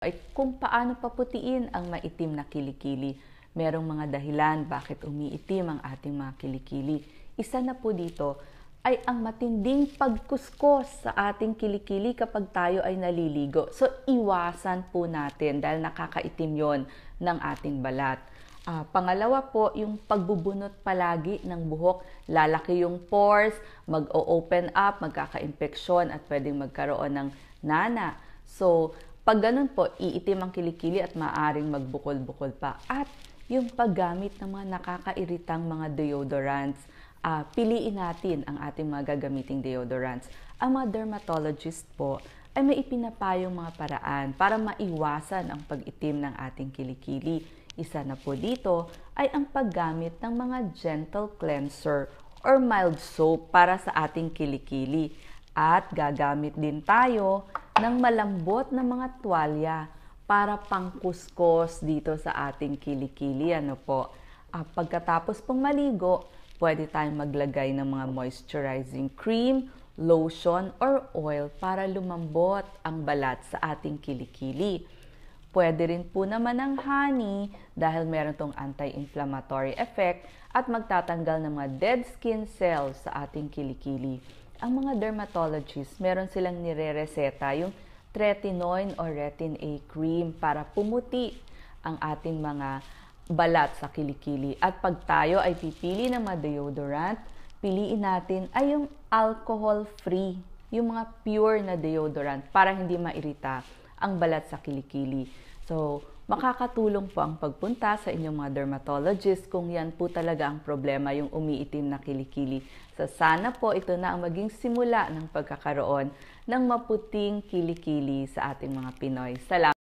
Ay kung paano paputiin ang maitim na kilikili. Merong mga dahilan bakit umiitim ang ating mga kilikili. Isa na po dito ay ang matinding pagkuskos sa ating kilikili kapag tayo ay naliligo. So iwasan po natin dahil nakakaitim yon ng ating balat. Pangalawa po, yung pagbubunot palagi ng buhok. Lalaki yung pores, mag-o-open up, magkaka-impeksyon at pwedeng magkaroon ng nana. So, pag ganun po, iitim ang kilikili at maaring magbukol-bukol pa. At yung paggamit ng mga nakakairitang mga deodorants, piliin natin ang ating mga gagamiting deodorants. Ang mga dermatologist po ay may ipinapayong mga paraan para maiwasan ang pag-itim ng ating kilikili. Isa na po dito ay ang paggamit ng mga gentle cleanser or mild soap para sa ating kilikili. At gagamit din tayo ng malambot na mga tuwalya para pangkuskos dito sa ating kilikili. Pagkatapos pong maligo, pwede tayong maglagay ng mga moisturizing cream, lotion, or oil para lumambot ang balat sa ating kilikili. Pwede rin po naman ang honey dahil meron tong anti-inflammatory effect at magtatanggal ng mga dead skin cells sa ating kilikili. Ang mga dermatologists, meron silang nire-reseta yung tretinoin o retin A cream para pumuti ang ating mga balat sa kilikili. At pag tayo ay pipili ng mga deodorant, piliin natin ay yung alcohol-free, yung mga pure na deodorant para hindi mairita ang balat sa kilikili. So, makakatulong po ang pagpunta sa inyong mga dermatologist kung yan po talaga ang problema, yung umiitim na kilikili. So, sana po ito na ang maging simula ng pagkakaroon ng maputing kilikili sa ating mga Pinoy. Salamat!